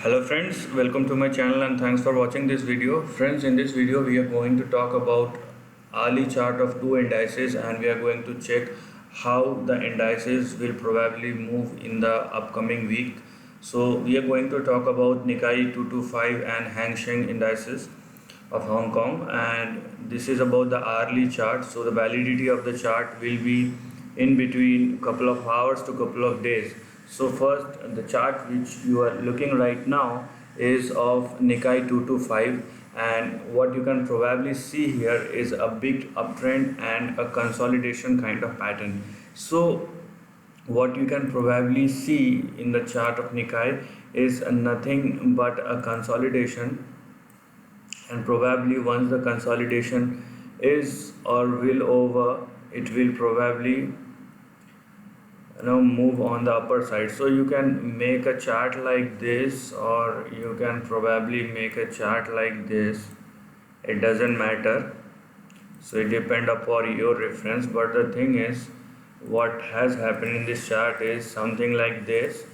Hello friends, welcome to my channel and thanks for watching this video. Friends, in this video we are going to talk about hourly chart of two indices and we are going to check how the indices will probably move in the upcoming week. So we are going to talk about Nikkei 225 and Hang Seng indices of Hong Kong, and this is about the hourly chart. So the validity of the chart will be in between couple of hours to couple of days. So first, the chart which you are looking right now is of Nikkei 225, and what you can probably see here is a big uptrend and a consolidation kind of pattern. So what you can probably see in the chart of Nikkei is nothing but a consolidation, and probably once the consolidation is or will over, it will probably move on the upper side. So you can make a chart like this or you can probably make a chart like this, it doesn't matter. So it depends upon your reference, but the thing is what has happened in this chart is something like this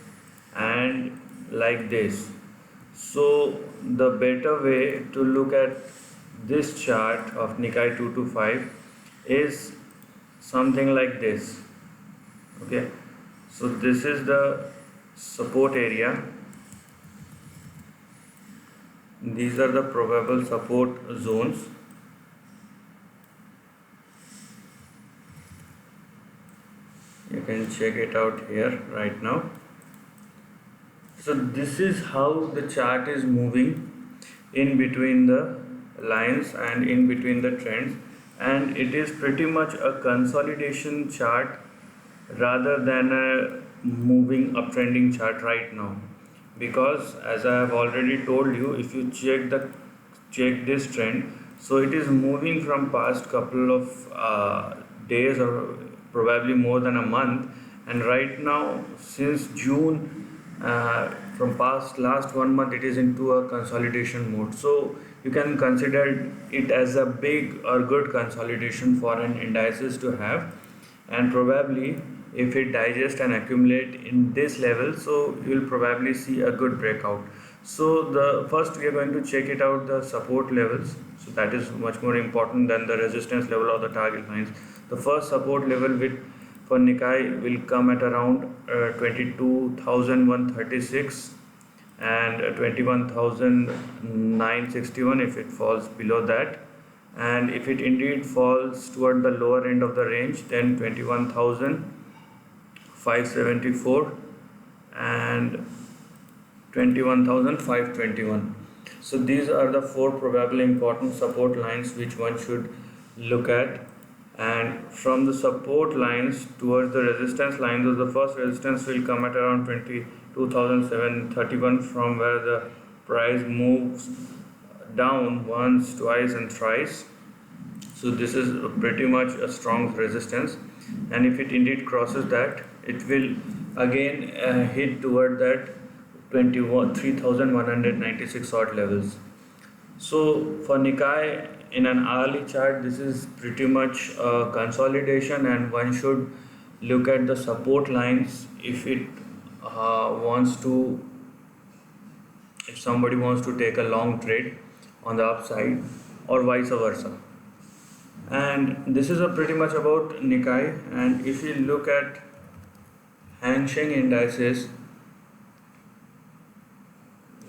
and like this. So the better way to look at this chart of Nikkei 225 is something like this. Okay, so this is the support area. These are the probable support zones. You can check it out here right now. So this is how the chart is moving in between the lines and in between the trends, and it is pretty much a consolidation chart rather than a moving uptrending chart right now, because as I have already told you, if you check this trend, so it is moving from past couple of days or probably more than a month, and right now since June, from past last 1 month, it is into a consolidation mode. So you can consider it as a big or good consolidation for an indices to have, and probably if it digests and accumulate in this level, so you will probably see a good breakout. So the first we are going to check it out the support levels, so that is much more important than the resistance level or the target lines. The first support level with for Nikkei will come at around 22,136 and 21,961 if it falls below that, and if it indeed falls toward the lower end of the range, then 21,574 and 21,521. So these are the four probably important support lines which one should look at, and from the support lines towards the resistance lines, the first resistance will come at around 22,731, from where the price moves down once, twice and thrice. So this is pretty much a strong resistance, and if it indeed crosses that, it will again hit toward that 3,196 odd levels. So for Nikkei in an hourly chart, this is pretty much a consolidation, and one should look at the support lines if it wants to, if somebody wants to take a long trade on the upside or vice versa. And this is a pretty much about Nikkei. And if you look at Hang Seng indices,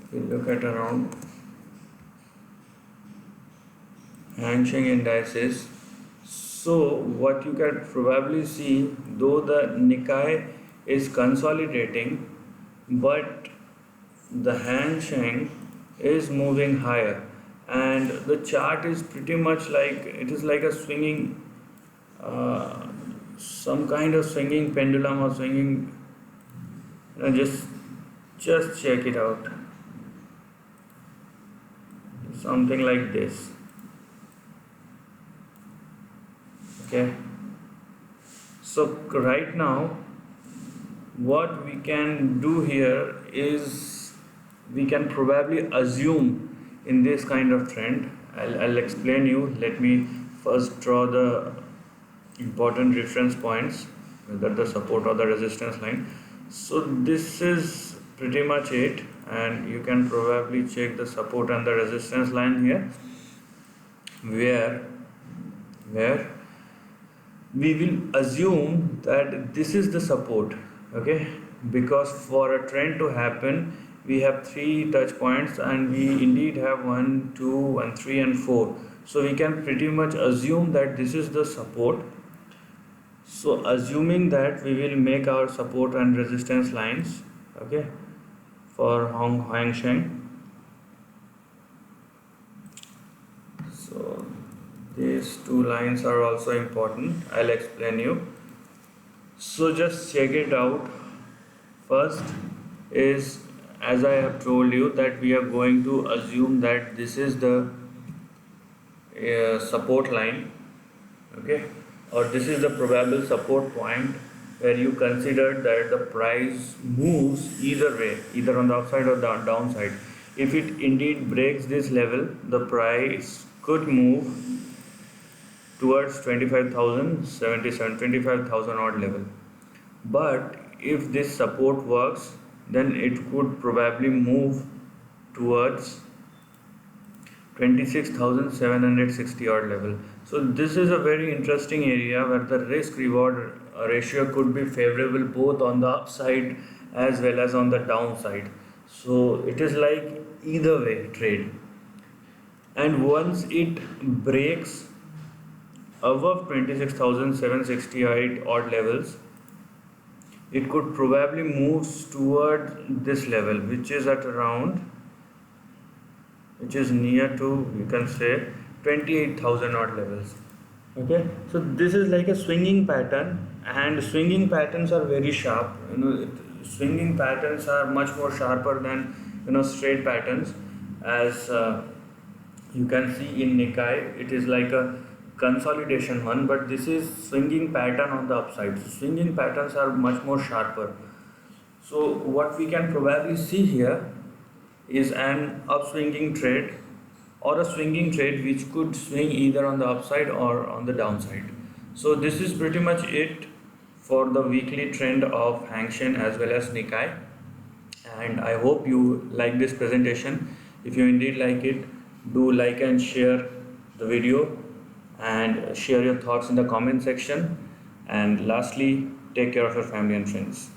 if you look at around Hang Seng indices, so what you can probably see, though the Nikkei is consolidating, but the Hang Seng is moving higher, and the chart is pretty much like, it is like a swinging some kind of swinging pendulum or swinging, just check it out, something like this. Okay, so right now what we can do here is we can probably assume in this kind of trend. I'll explain you. Let me first draw the important reference points, whether the support or the resistance line. So this is pretty much it, and you can probably check the support and the resistance line here, where we will assume that this is the support. Okay, because for a trend to happen we have three touch points, and we indeed have 1 2 and 3 and 4, so we can pretty much assume that this is the support. So assuming that, we will make our support and resistance lines, okay, for Hang Seng. So these two lines are also important, I'll explain you. So just check it out. First is, as I have told you, that we are going to assume that this is the support line, okay, or this is the probable support point, where you consider that the price moves either way, either on the upside or the downside. If it indeed breaks this level, the price could move towards 25,077, 25,000 odd level. But if this support works, then it could probably move towards 26,760 odd level. So this is a very interesting area where the risk reward ratio could be favorable both on the upside as well as on the downside. So it is like either way trade. And once it breaks above 26,768 odd levels, it could probably move toward this level, which is at around, which is near to, you can say, 28,000 odd levels. Okay, so this is like a swinging pattern, and swinging patterns are very sharp. Swinging patterns are much more sharper than straight patterns. As you can see in Nikkei, it is like a consolidation one, but this is swinging pattern on the upside. So swinging patterns are much more sharper. So what we can probably see here is an upswinging trade, or a swinging trade which could swing either on the upside or on the downside. So this is pretty much it for the weekly trend of Hang Seng as well as Nikkei, and I hope you like this presentation. If you indeed like it, do like and share the video, and share your thoughts in the comment section. And lastly, take care of your family and friends.